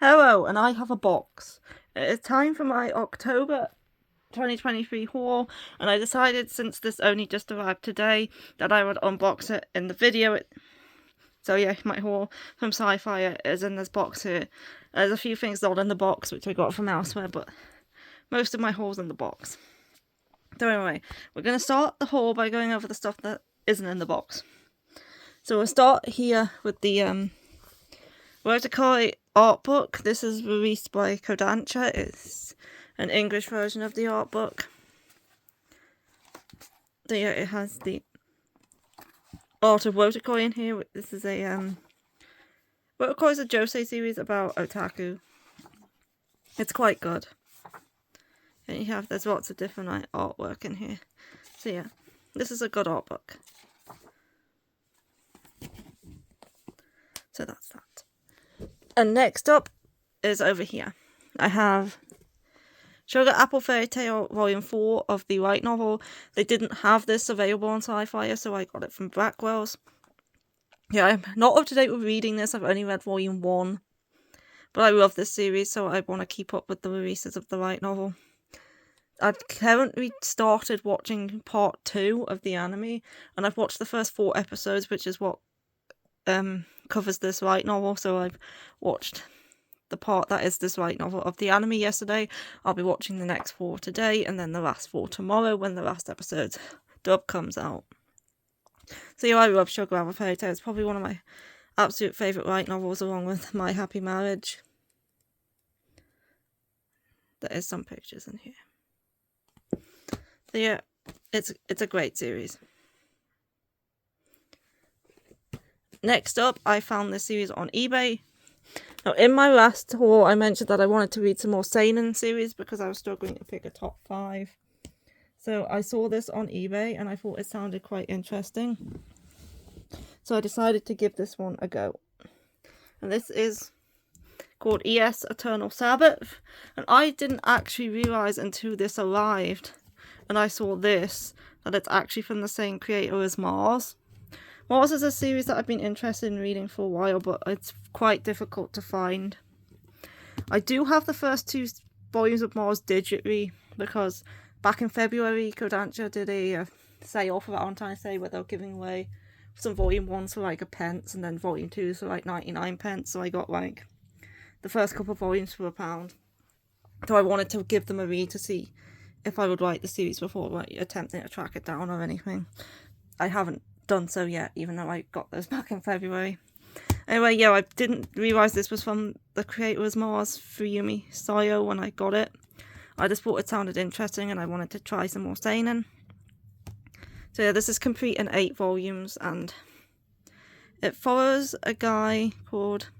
Hello, and I have a box. It's time for my October 2023 haul, and I decided, since this only just arrived today, that I would unbox it in the video. So yeah, my haul from SciFier is in this box here. There's a few things not in the box which I got from elsewhere, but most of my haul's in the box. So anyway, we're going to start the haul by going over the stuff that isn't in the box. So we'll start here with the Wotakoi art book. This is released by Kodansha. It's an English version of the art book. There it has the art of Wotakoi in here. This is a Wotakoi is a josei series about otaku. It's quite good. And there's lots of different artwork in here. So yeah, this is a good art book. So that's that. And next up is over here. I have Sugar Apple Fairy Tale Volume 4 of the light novel. They didn't have this available on SciFier, so I got it from Blackwell's. Yeah, I'm not up to date with reading this. I've only read Volume 1. But I love this series, so I want to keep up with the releases of the light novel. I've currently started watching part 2 of the anime, and I've watched the first 4 episodes, which is what covers this light novel, so I've watched the part that is this light novel of the anime yesterday. I'll be watching the next 4 today, and then the last 4 tomorrow when the last episode's dub comes out. So yeah, I love Sugar Apple Fairy Tale. It's probably one of my absolute favourite light novels, along with My Happy Marriage. There is some pictures in here. So yeah, it's a great series. Next up, I found this series on eBay. Now, in my last haul, I mentioned that I wanted to read some more seinen series because I was struggling to pick a top 5. So I saw this on eBay and I thought it sounded quite interesting. So I decided to give this one a go. And this is called ES Eternal Sabbath. And I didn't actually realise until this arrived and I saw this that it's actually from the same creator as Mars. Mars is a series that I've been interested in reading for a while, but it's quite difficult to find. I do have the first 2 volumes of Mars digitally, because back in February, Kodansha did a sale for Valentine's Day where they were giving away some volume 1s for like £1, and then volume 2s for like 99p, so I got like the first couple of volumes for £1. So I wanted to give them a read to see if I would like the series before attempting to track it down or anything. I haven't done so yet, even though I got those back in February. Anyway, yeah, I didn't realise this was from the creator's Mars, Fuyumi Sayo, when I got it. I just thought it sounded interesting and I wanted to try some more seinen. So yeah, this is complete in 8 volumes, and it follows a guy called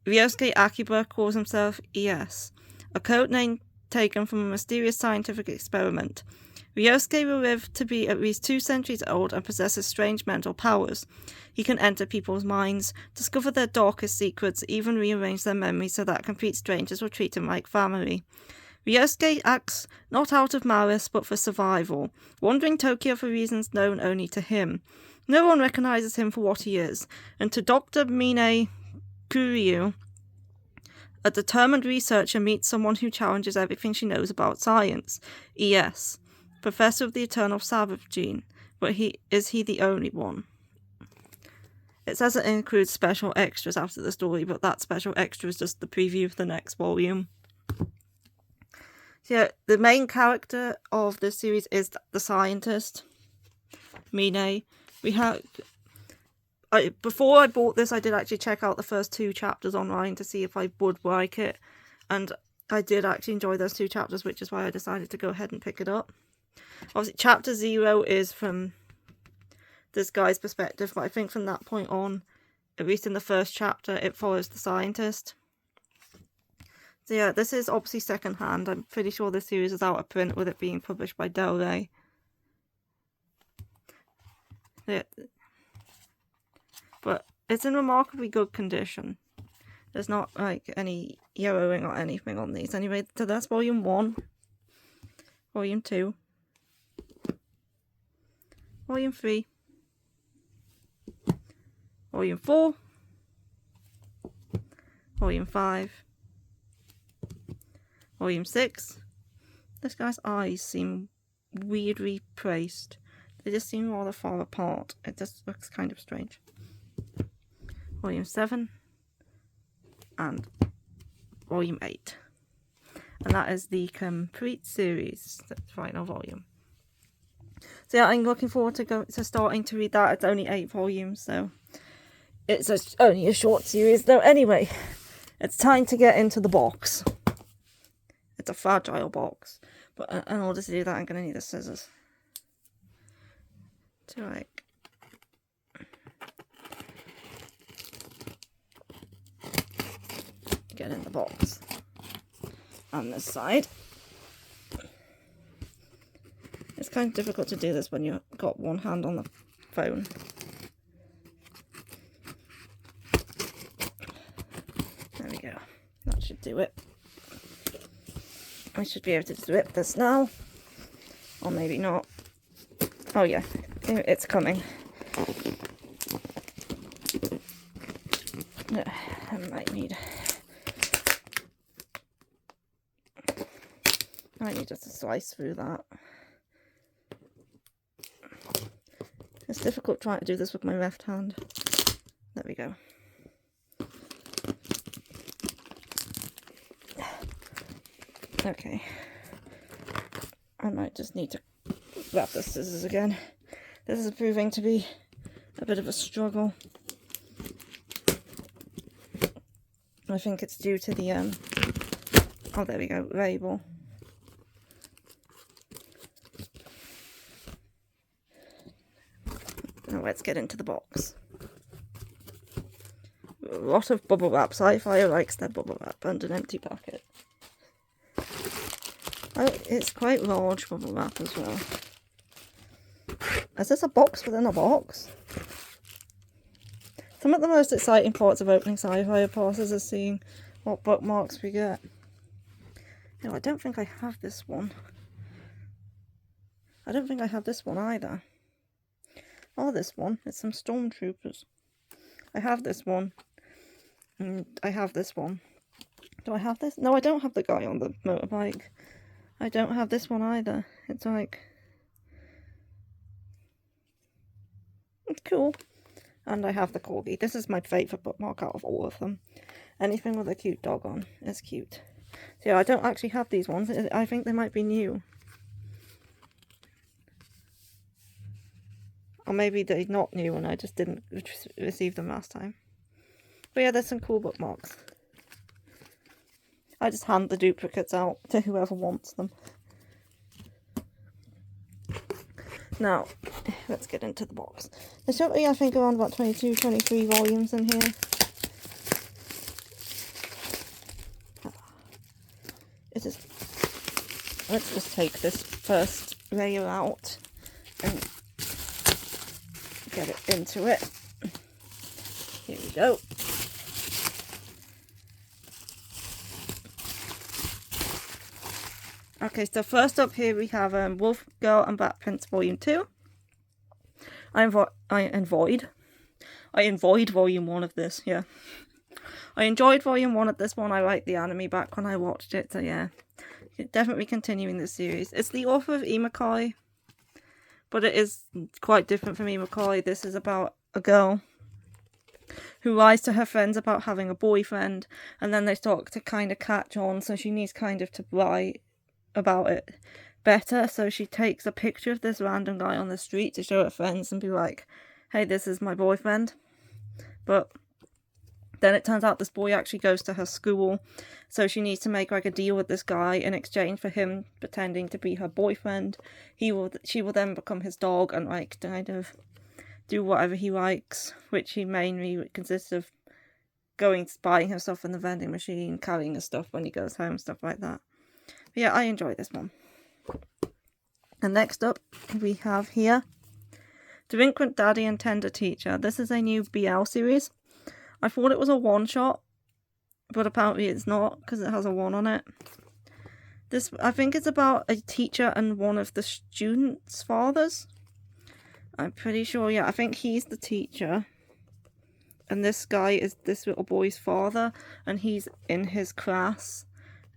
Ryosuke Akiba, calls himself ES, a code name taken from a mysterious scientific experiment. Ryosuke will live to be at least 2 centuries old and possesses strange mental powers. He can enter people's minds, discover their darkest secrets, even rearrange their memories so that complete strangers will treat him like family. Ryosuke acts not out of malice but for survival, wandering Tokyo for reasons known only to him. No one recognizes him for what he is, and to Dr. Mine Kuryu, a determined researcher, meets someone who challenges everything she knows about science. ES. Professor of the Eternal Sabbath gene, but is he the only one? It says it includes special extras after the story, but that special extra is just the preview of the next volume. So yeah, the main character of this series is the scientist, Mine. Before I bought this, I did actually check out the first 2 chapters online to see if I would like it, and I did actually enjoy those 2 chapters, which is why I decided to go ahead and pick it up. Obviously, chapter 0 is from this guy's perspective, but I think from that point on, at least in the first chapter, it follows the scientist. So yeah, this is obviously second-hand. I'm pretty sure this series is out of print with it being published by Del Rey. Yeah. But it's in remarkably good condition. There's not like any yellowing or anything on these. Anyway, so that's volume 1, volume 2, volume 3, volume 4, Volume 5, Volume 6. This guy's eyes seem weirdly placed. They just seem rather far apart. It just looks kind of strange. Volume 7 and Volume 8. And that is the complete series, the final volume. So yeah, I'm looking forward to starting to read that. It's only 8 volumes, so it's only a short series. Though anyway, it's time to get into the box. It's a fragile box, but in order to do that, I'm going to need the scissors to like get in the box. On this side, it's kind of difficult to do this when you've got one hand on the phone. There we go. That should do it. I should be able to rip this now, or maybe not. Oh yeah, it's coming. I might need just to slice through that. It's difficult trying to do this with my left hand. There we go. Okay. I might just need to grab the scissors again. This is proving to be a bit of a struggle. I think it's due to the oh, there we go, label. Now let's get into the box. A lot of bubble wrap. SciFier likes their bubble wrap and an empty packet. Oh, it's quite large bubble wrap as well. Is this a box within a box? Some of the most exciting parts of opening SciFier parcels is seeing what bookmarks we get. No, I don't think I have this one. I don't think I have this one either. Oh, this one. It's some stormtroopers. I have this one. And I have this one. Do I have this? No, I don't have the guy on the motorbike. I don't have this one either. It's like... it's cool. And I have the corgi. This is my favourite bookmark out of all of them. Anything with a cute dog on is cute. So yeah, I don't actually have these ones. I think they might be new. Or maybe they're not new and I just didn't receive them last time. But yeah, there's some cool bookmarks. I just hand the duplicates out to whoever wants them. Now, let's get into the box. There's certainly, I think, around about 22, 23 volumes in here. Let's just take this first layer out and get it into it. Here we go. Okay, so first up here we have Wolf Girl and Black Prince Volume 2. I enjoyed Volume 1 of this, yeah. I enjoyed Volume 1 of this one. I liked the anime back when I watched it, so yeah. Definitely continuing this series. It's the author of Imakai, but it is quite different from Imakai. This is about a girl who lies to her friends about having a boyfriend, and then they start to kind of catch on, so she needs kind of to lie about it better. So she takes a picture of this random guy on the street to show her friends and be like, hey, this is my boyfriend. But then it turns out this boy actually goes to her school, so she needs to make like a deal with this guy in exchange for him pretending to be her boyfriend. She will then become his dog and like kind of do whatever he likes, which he mainly consists of buying himself in the vending machine, carrying his stuff when he goes home, stuff like that. But yeah, I enjoy this one. And next up we have here Delinquent Daddy and Tender Teacher. This is a new BL series. I thought it was a one-shot, but apparently it's not because it has a 1 on it. This, I think it's about a teacher and one of the students' fathers. I'm pretty sure, yeah, I think he's the teacher. And this guy is this little boy's father, and he's in his class,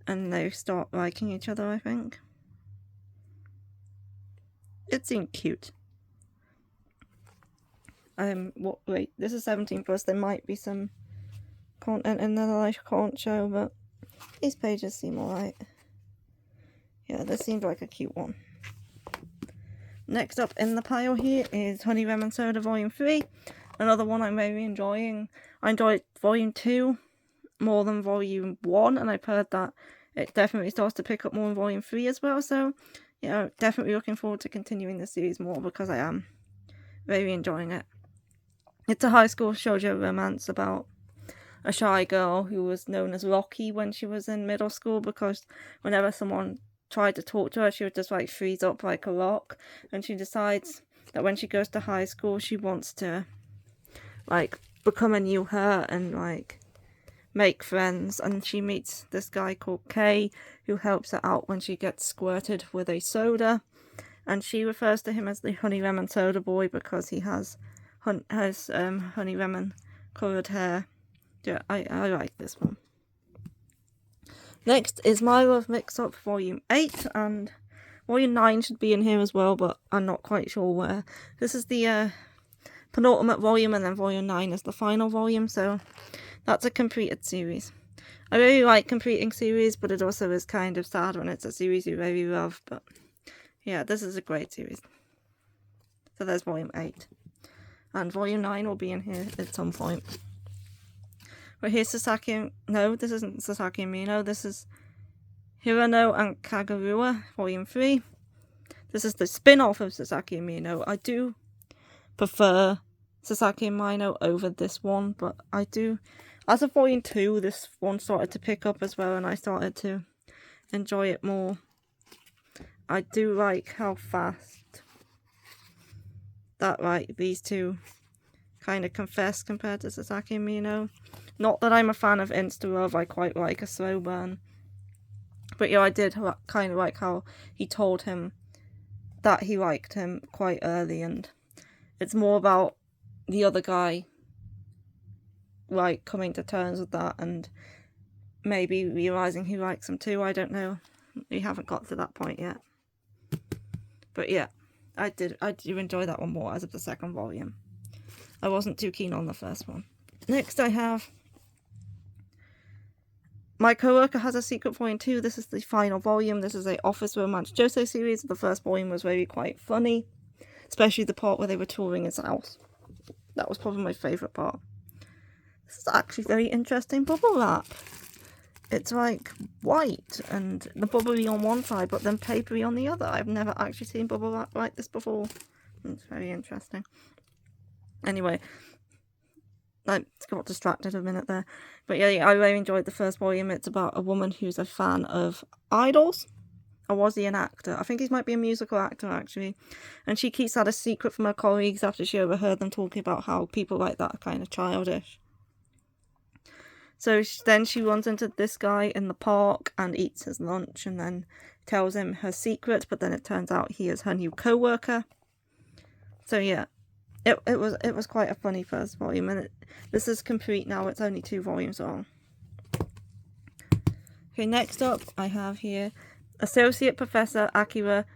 and they start liking each other, I think. It seemed cute. Wait, this is 17+. There might be some content in there that I can't show, but these pages seem alright. Yeah, this seemed like a cute one. Next up in the pile here is Honey Lemon Soda Volume 3. Another one I'm very enjoying. I enjoyed Volume 2 more than Volume 1, and I've heard that it definitely starts to pick up more in Volume 3 as well, so yeah, definitely looking forward to continuing the series more because I am very enjoying it. It's a high school shoujo romance about a shy girl who was known as Rocky when she was in middle school, because whenever someone tried to talk to her, she would just like freeze up like a rock, and she decides that when she goes to high school she wants to like become a new her and like make friends, and she meets this guy called Kay who helps her out when she gets squirted with a soda, and she refers to him as the Honey Lemon Soda Boy because he has honey lemon coloured hair. Yeah, I like this one. Next is My Love Mix Up Volume 8, and Volume 9 should be in here as well, but I'm not quite sure where. This is the penultimate volume, and then Volume 9 is the final volume, so that's a completed series. I really like completing series, but it also is kind of sad when it's a series you really love, but yeah, this is a great series. So there's Volume 8. And Volume 9 will be in here at some point. But here's Sasaki... No, this isn't Sasaki and Mino. This is Hirano and Kagurua, Volume 3. This is the spin-off of Sasaki and Mino. I do prefer Sasaki and Mino over this one, but I do... As of Volume 2, this one started to pick up as well, and I started to enjoy it more. I do like how fast that like these two kind of confess compared to Sasaki and Mino. Not that I'm a fan of insta love, I quite like a slow burn. But yeah, I did kind of like how he told him that he liked him quite early, and it's more about the other guy like coming to terms with that and maybe realising he likes him too. I don't know. We haven't got to that point yet. But yeah, I do enjoy that one more as of the second volume. I wasn't too keen on the first one. Next I have My Coworker Has a Secret Volume 2. This is the final volume. This is a office romance josei series. The first volume was really quite funny, especially the part where they were touring his house. That was probably my favourite part. This is actually very interesting bubble wrap. It's like white and the bubbly on one side, but then papery on the other. I've never actually seen bubble wrap like this before. It's very interesting. Anyway, I got distracted a minute there. But yeah, I really enjoyed the first volume. It's about a woman who's a fan of idols. Or was he an actor? I think he might be a musical actor, actually. And she keeps that a secret from her colleagues after she overheard them talking about how people like that are kind of childish. So then she runs into this guy in the park and eats his lunch, and then tells him her secret, but then it turns out he is her new co-worker. So yeah, it was quite a funny first volume, and this is complete now. It's only 2 volumes long. Okay, next up I have here Associate Professor Akira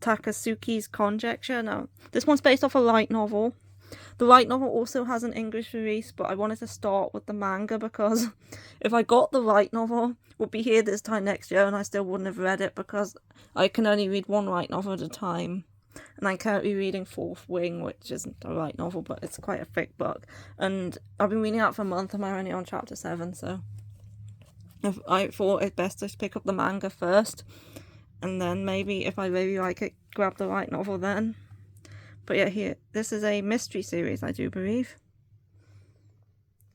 Takasuki's Conjecture. Now, this one's based off a light novel. The light novel also has an English release, but I wanted to start with the manga because if I got the light novel, we'll be here this time next year and I still wouldn't have read it because I can only read one light novel at a time. And I'm currently reading Fourth Wing, which isn't a light novel, but it's quite a thick book. And I've been reading that for a month and I'm only on chapter 7, so I thought it best to pick up the manga first. And then maybe if I really like it, grab the light novel then. But yeah, here, this is a mystery series, I do believe.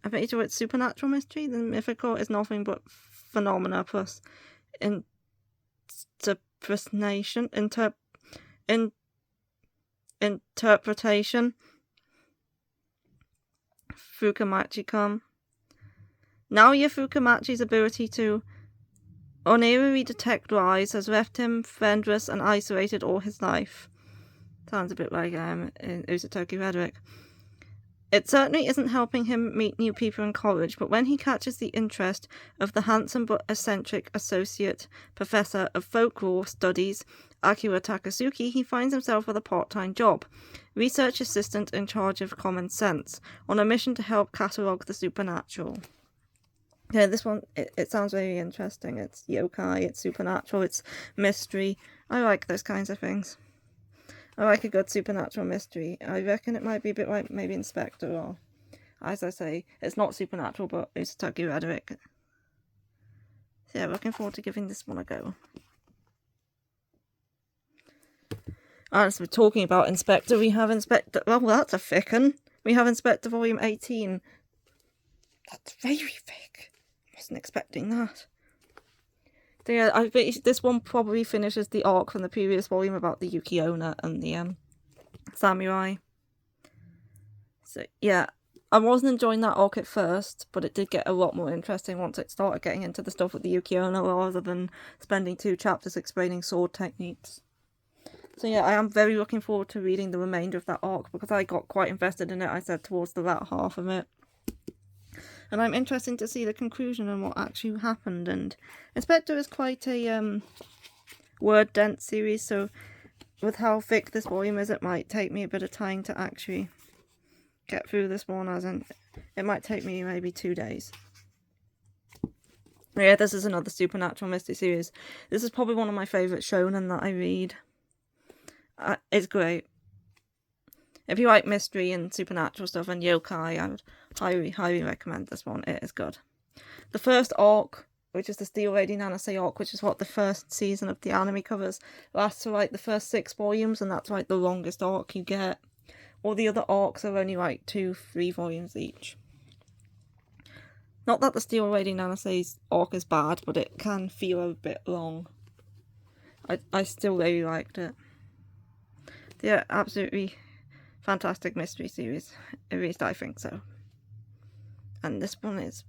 I'm pretty sure it's supernatural mystery. The mythical is nothing but phenomena plus interpretation. Fukamachi-kun. Naoya Fukamachi's ability to unerringly detect lies has left him friendless and isolated all his life. Sounds a bit like in Usatoki Rhetoric. It certainly isn't helping him meet new people in college, but when he catches the interest of the handsome but eccentric associate professor of folklore studies, Akira Takasuki, he finds himself with a part-time job, research assistant in charge of common sense, on a mission to help catalogue the supernatural. Yeah, this one, it sounds very interesting. It's yokai, it's supernatural, it's mystery. I like those kinds of things. I like a good supernatural mystery. I reckon it might be a bit like maybe Inspector, or, as I say, it's not supernatural, but it's Tuggy Rhetoric. So yeah, looking forward to giving this one a go. As we're talking about Inspector, we have Inspector... Well, that's a thick one. We have Inspector Volume 18. That's very thick. Wasn't expecting that. So yeah, I bet this one probably finishes the arc from the previous volume about the Yuki Onna and the samurai. So yeah, I wasn't enjoying that arc at first, but it did get a lot more interesting once it started getting into the stuff with the Yuki Onna, rather than spending 2 chapters explaining sword techniques. So yeah, I am very looking forward to reading the remainder of that arc, because I got quite invested in it, I said, towards the latter half of it. And I'm interested to see the conclusion and what actually happened. And Inspector is quite a word-dense series, so with how thick this volume is, it might take me a bit of time to actually get through this one, as in, it might take me maybe 2 days. Yeah, this is another supernatural mystery series. This is probably one of my favourite shonen that I read. It's great. If you like mystery and supernatural stuff and yokai, I would highly, highly recommend this one. It is good. The first arc, which is the Steel Lady Nanase arc, which is what the first season of the anime covers, lasts for like the first 6 volumes, and that's like the longest arc you get. All the other arcs are only like 2-3 volumes each. Not that the Steel Lady Nanase's arc is bad, but it can feel a bit long. I still really liked it. Yeah, absolutely fantastic mystery series. At least I think so. And this one is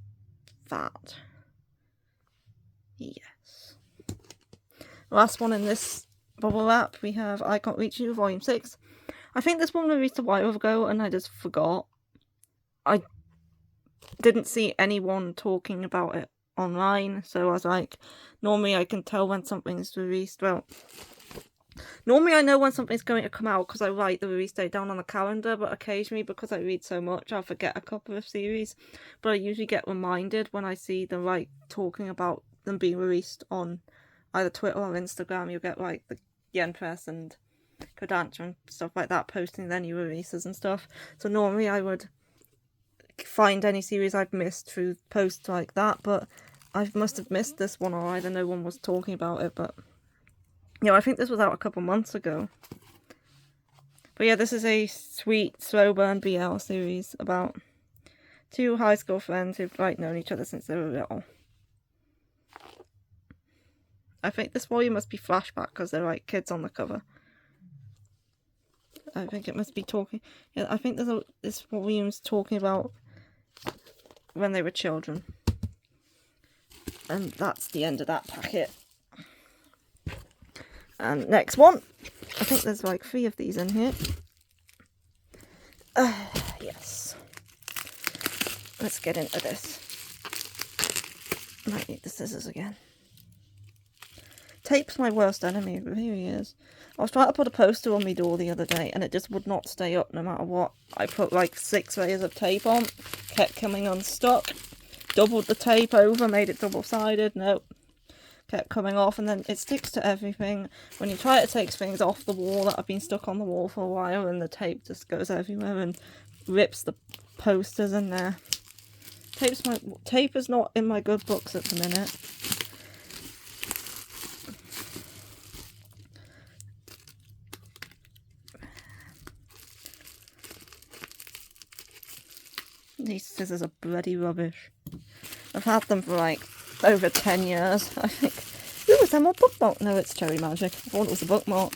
fat. Yes. Last one in this bubble wrap, we have I Can't Reach You, Volume 6. I think this one released a while ago and I just forgot. I didn't see anyone talking about it online, so I was like, normally I can tell when something's released. Well, normally I know when something's going to come out because I write the release date down on the calendar, but occasionally, because I read so much, I'll forget a couple of series. But I usually get reminded when I see them like talking about them being released on either Twitter or Instagram. You'll get like the Yen Press and Kodansha and stuff like that posting their new releases and stuff. So normally I would find any series I've missed through posts like that, but I must have missed this one, or either no one was talking about it, but... yeah, I think this was out a couple months ago. But yeah, this is a sweet, slow burn BL series about 2 high school friends who've like known each other since they were little. I think this volume must be flashback because they're like kids on the cover. I think it must be talking... yeah, I think this volume's talking about when they were children. And that's the end of that packet. And next one, I think there's like 3 of these in here. Yes. Let's get into this. Might need the scissors again. Tape's my worst enemy, it really is. I was trying to put a poster on my door the other day and it just would not stay up no matter what. I put like 6 layers of tape on, kept coming unstuck, doubled the tape over, made it double-sided, nope. Kept coming off, and then it sticks to everything. When you try to take things off the wall that have been stuck on the wall for a while, and the tape just goes everywhere and rips the posters in there. Tape is not in my good books at the minute. These scissors are bloody rubbish. I've had them for like over 10 years, I think. Ooh, is that more bookmark? No, it's Cherry Magic. I thought it was a bookmark.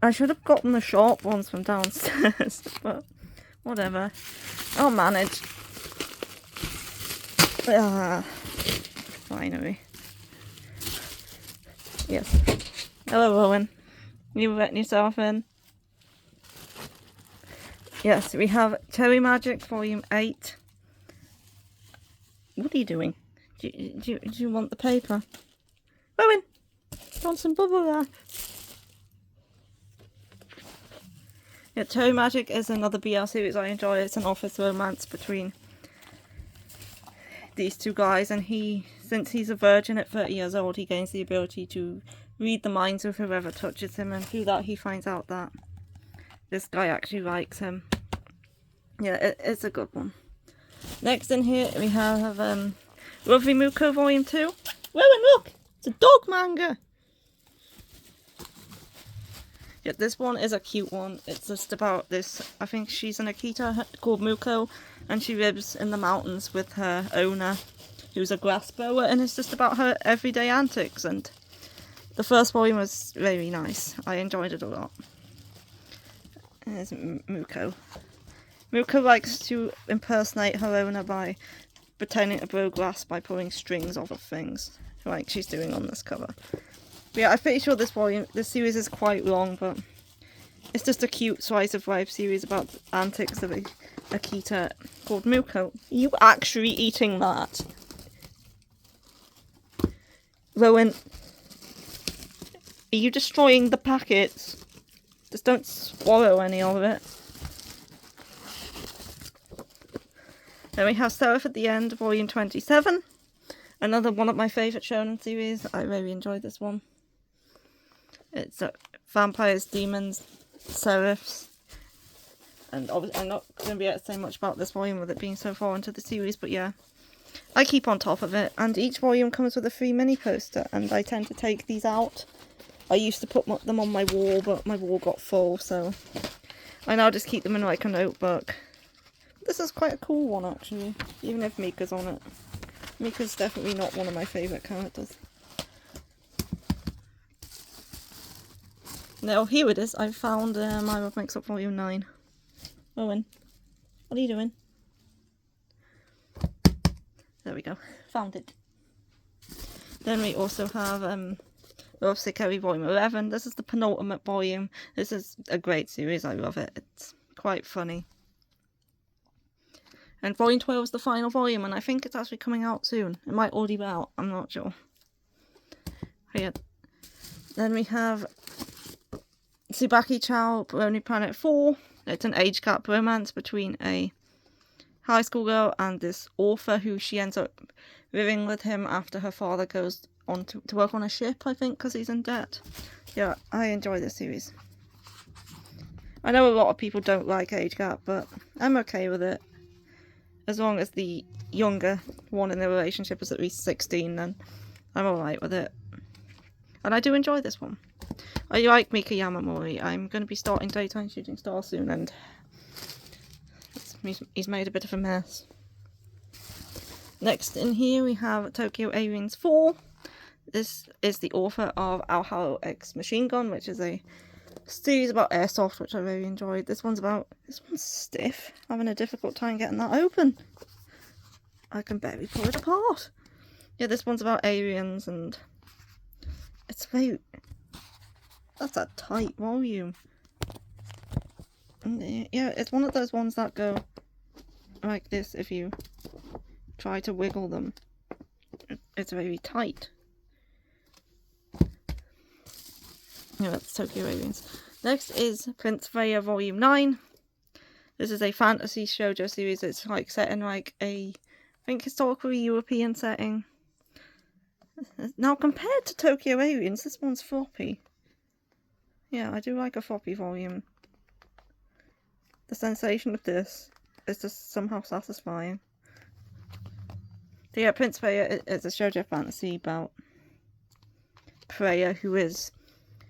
I should have gotten the sharp ones from downstairs, but whatever. I'll manage. Finally. Yes. Hello, Owen. You letting yourself in? Yes, we have Cherry Magic Volume 8. What are you doing? Do you want the paper? Rowan! Do you want some bubble wrap? Yeah, Cherry Magic is another BL series I enjoy. It's an office romance between these two guys, and since he's a virgin at 30 years old, he gains the ability to read the minds of whoever touches him, and through that he finds out that this guy actually likes him. Yeah, it's a good one. Next in here we have Lovely Muko Volume 2. Rowan, look! It's a dog manga! Yeah, this one is a cute one. It's just about this, I think she's an Akita called Muko, and she lives in the mountains with her owner, who's a grass grower, and it's just about her everyday antics, and the first volume was very nice. I enjoyed it a lot. There's Muko. Muko likes to impersonate her owner by pretending to grow grass by pulling strings off of things, like she's doing on this cover. But yeah, I'm pretty sure this series is quite long, but it's just a cute slice of life series about the antics of Akita called Muko. Are you actually eating that? Rowan, are you destroying the packets? Just don't swallow any of it. Then we have Seraph at the End, Volume 27. Another one of my favourite shonen series. I really enjoyed this one. It's vampires, demons, seraphs. And obviously I'm not going to be able to say much about this volume with it being so far into the series, but yeah. I keep on top of it, and each volume comes with a free mini poster, and I tend to take these out. I used to put them on my wall, but my wall got full, so I now just keep them in like a notebook. This is quite a cool one, actually, even if Mika's on it. Mika's definitely not one of my favourite characters. Now, here it is. I found My Love Makes Up Volume 9. Owen, what are you doing? There we go. Found it. Then we also have Love Sick Harry Volume 11. This is the penultimate volume. This is a great series. I love it. It's quite funny. And Volume 12 is the final volume, and I think it's actually coming out soon. It might already be out. I'm not sure. Yeah. Then we have Tsubaki Chow, Lonely Planet 4. It's an age gap romance between a high school girl and this author who she ends up living with him after her father goes on to work on a ship, I think, because he's in debt. Yeah, I enjoy this series. I know a lot of people don't like age gap, but I'm okay with it. As long as the younger one in the relationship is at least 16, then I'm alright with it. And I do enjoy this one. I like Mika Yamamori. I'm going to be starting Daytime Shooting Star soon, and he's made a bit of a mess. Next in here we have Tokyo Aliens 4. This is the author of Alharo X Machine Gun, which is a series about airsoft, which I really enjoyed. This one's stiff. I'm having a difficult time getting that open. I can barely pull it apart. Yeah, this one's about aliens, and it's very... That's a tight volume. And yeah, it's one of those ones that go like this if you try to wiggle them. It's very tight. Yeah, that's Tokyo Aliens. Next is Prince Freya Volume 9. This is a fantasy shoujo series. It's like set in like I think historically European setting. Now compared to Tokyo Aliens, this one's floppy. Yeah, I do like a floppy volume. The sensation of this is just somehow satisfying. So yeah, Prince Freya is a shoujo fantasy about Freya, who is...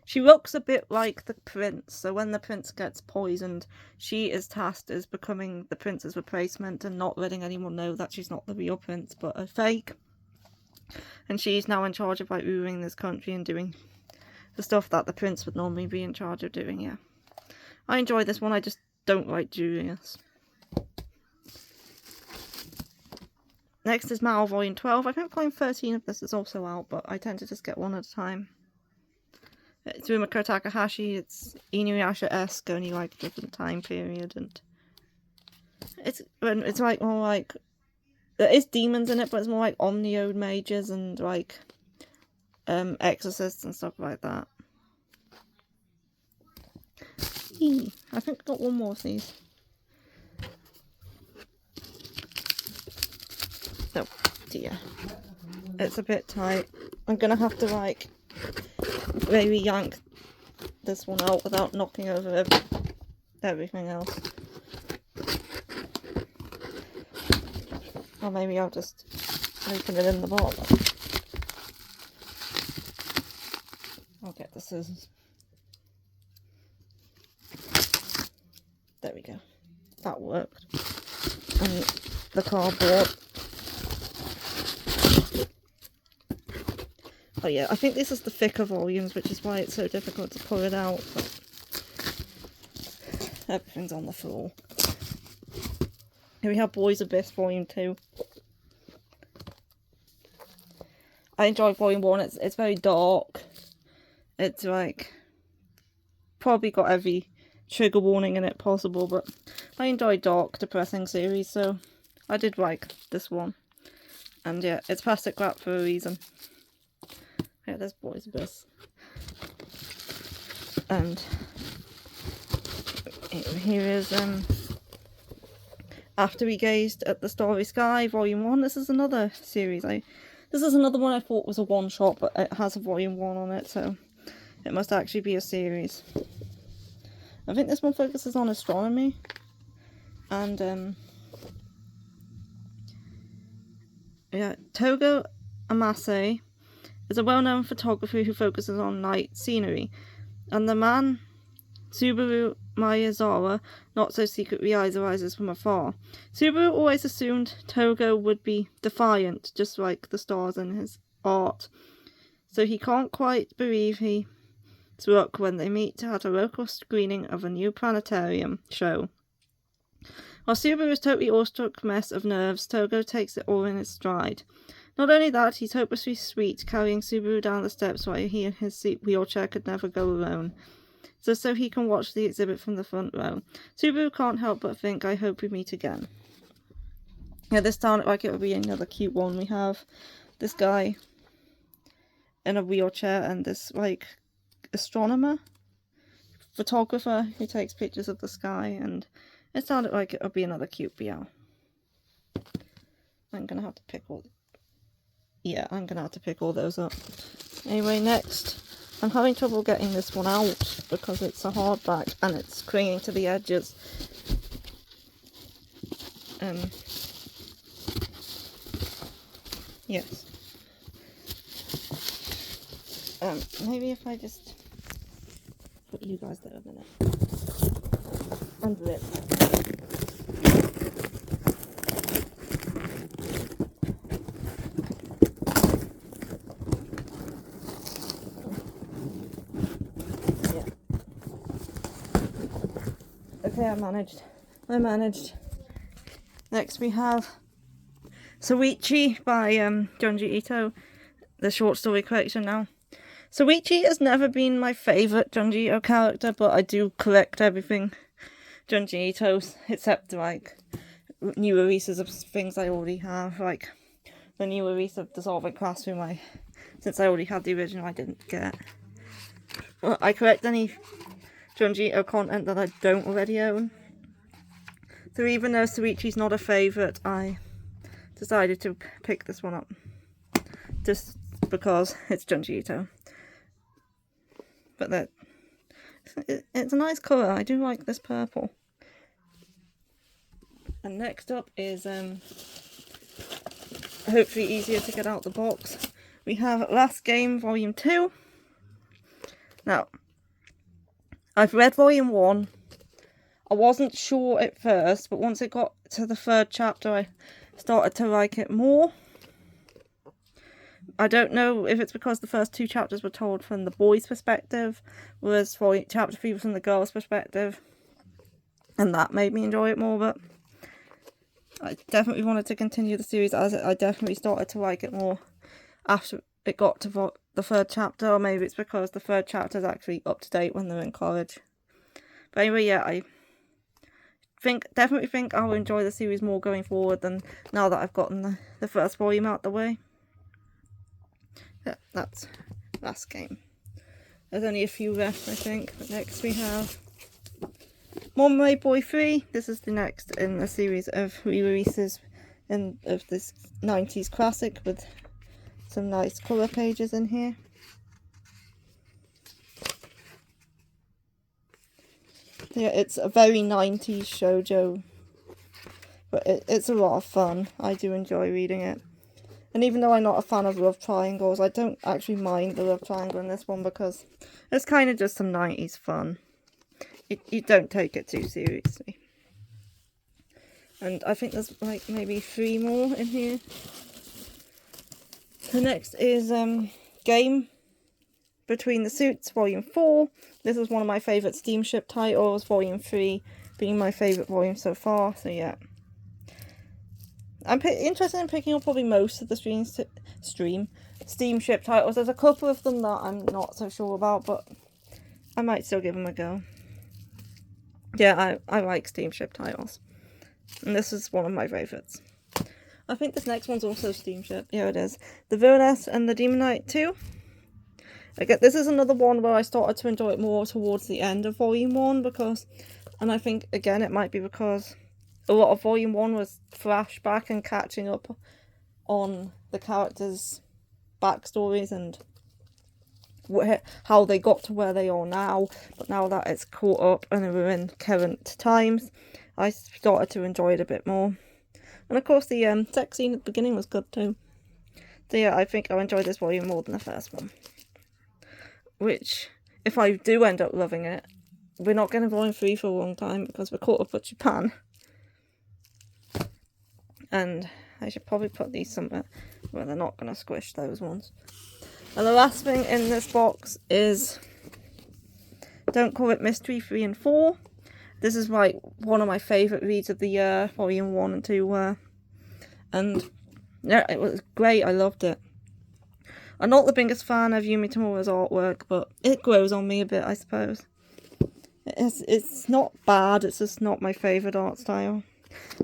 She looks a bit like the prince, so when the prince gets poisoned, she is tasked as becoming the prince's replacement and not letting anyone know that she's not the real prince, but a fake. And she's now in charge of like ruling this country and doing the stuff that the prince would normally be in charge of doing, yeah. I enjoy this one, I just don't like Julius. Next is Mal Volume 12. I think Volume 13 of this is also out, but I tend to just get one at a time. It's Rumiko Takahashi, it's Inuyasha-esque, only like a different time period, and It's like more like, there is demons in it, but it's more like omnio mages and like exorcists and stuff like that. I think I got one more of these. Oh dear, it's a bit tight. I'm gonna have to like maybe yank this one out without knocking over everything else. Or maybe I'll just open it in the bottom. I'll get the scissors. There we go. That worked. And the cardboard. Oh yeah, I think this is the thicker volumes, which is why it's so difficult to pull it out. But everything's on the floor. Here we have Boys Abyss Volume 2. I enjoyed Volume 1. It's very dark. It's like probably got every trigger warning in it possible, but I enjoy dark, depressing series, so I did like this one. And yeah, it's plastic wrap for a reason. Yeah, there's Boys Abyss. And here is After We Gazed at the Starry Sky, Volume 1. This is another series. This is another one I thought was a one-shot, but it has a Volume 1 on it, so it must actually be a series. I think this one focuses on astronomy. And, yeah, Togo Amase is a well-known photographer who focuses on night scenery. And the man, Subaru Miyazawa, not so secretly idolizes from afar. Subaru always assumed Togo would be defiant, just like the stars in his art. So he can't quite believe he's struck when they meet at a local screening of a new planetarium show. While Subaru is totally awestruck mess of nerves, Togo takes it all in his stride. Not only that, he's hopelessly sweet, carrying Subaru down the steps while he and his wheelchair could never go alone. Just so he can watch the exhibit from the front row. Subaru can't help but think, I hope we meet again. Yeah, this sounded like it would be another cute one. We have this guy in a wheelchair and this, like, astronomer, photographer who takes pictures of the sky, and it sounded like it would be another cute BL. I'm gonna have to pick all... Yeah, I'm gonna have to pick all those up. Anyway, next... I'm having trouble getting this one out because it's a hardback and it's clinging to the edges. Yes. Maybe if I just put you guys there a minute. Under it. Okay, I managed. Next we have Soichi by Junji Ito, the short story collection now. Soichi has never been my favourite Junji Ito character, but I do collect everything Junji Ito's, except like new releases of things I already have, like the new release of Dissolving Classroom, since I already had the original, I didn't get. Well, I collect any Junji Ito content that I don't already own. So even though Soichi's not a favourite, I decided to pick this one up. Just because it's Junji Ito. But it's a nice colour. I do like this purple. And next up is hopefully easier to get out the box. We have Last Game Volume 2. Now, I've read Volume 1. I wasn't sure at first, but once it got to the third chapter, I started to like it more. I don't know if it's because the first two chapters were told from the boy's perspective, whereas chapter 3 was from the girl's perspective. And that made me enjoy it more, but I definitely wanted to continue the series as I definitely started to like it more after it got to the third chapter, or maybe it's because the third chapter is actually up to date when they're in college. But anyway, yeah, I definitely think I'll enjoy the series more going forward than now that I've gotten the first volume out the way. Yeah, that's last game. There's only a few left, I think. But next we have Monterey Boy 3. This is the next in a series of re-releases of this 90s classic with some nice colour pages in here. Yeah, it's a very 90s shoujo, but it's a lot of fun. I do enjoy reading it. And even though I'm not a fan of love triangles, I don't actually mind the love triangle in this one because it's kind of just some 90s fun. You don't take it too seriously. And I think there's like maybe 3 more in here. The next is Game Between the Suits, Volume 4. This is one of my favourite steamship titles, Volume 3 being my favourite volume so far, so yeah. I'm interested in picking up probably most of the steamship titles. There's a couple of them that I'm not so sure about, but I might still give them a go. Yeah, I like steamship titles. And this is one of my favourites. I think this next one's also steamship. Yeah, it is. The Villainess and the Demon Knight 2. Again, this is another one where I started to enjoy it more towards the end of Volume 1 and I think, again, it might be because a lot of Volume 1 was flashback and catching up on the characters' backstories and how they got to where they are now. But now that it's caught up and we're in current times, I started to enjoy it a bit more. And of course the sex scene at the beginning was good too. So yeah, I think I enjoyed this volume more than the first one. Which, if I do end up loving it, we're not getting Volume 3 for a long time because we're caught up with Japan. And I should probably put these somewhere where they're not going to squish those ones. And the last thing in this box is Don't Call It Mystery 3 and 4. This is like one of my favourite reads of the year, Volume 1 and 2 were. And yeah, it was great, I loved it. I'm not the biggest fan of Yumi Tamura's artwork, but it grows on me a bit, I suppose. It's not bad, it's just not my favourite art style.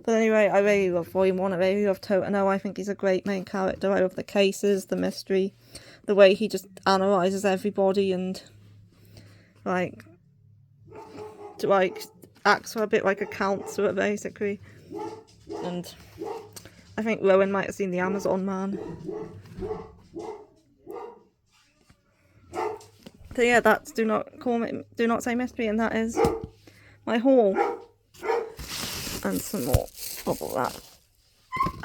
But anyway, I really love Volume 1, I really love Toteno. I think he's a great main character. I love the cases, the mystery, the way he just analyses everybody and acts a bit like a counsellor basically. And I think Rowan might have seen the Amazon Man. So yeah, that's Do Not Say Mystery, and that is my haul. And some more of all that.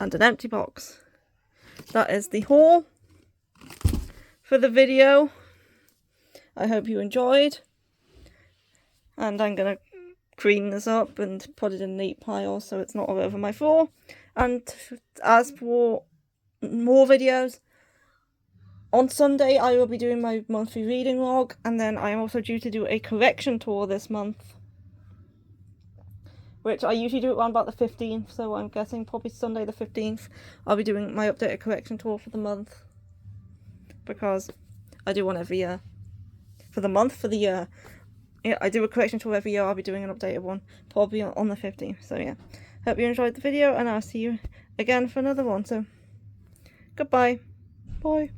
And an empty box. That is the haul for the video. I hope you enjoyed. And I'm going to clean this up and put it in a neat pile so it's not all over my floor. And as for more videos, on Sunday I will be doing my monthly reading log, and then I am also due to do a correction tour this month, which I usually do it around about the 15th, so I'm guessing probably Sunday the 15th I'll be doing my updated correction tour for the month, because I do one every year. For the month, for the year. Yeah, I do a correction tour every year. I'll be doing an updated one, probably on the 15th, so yeah. Hope you enjoyed the video, and I'll see you again for another one, so goodbye. Bye.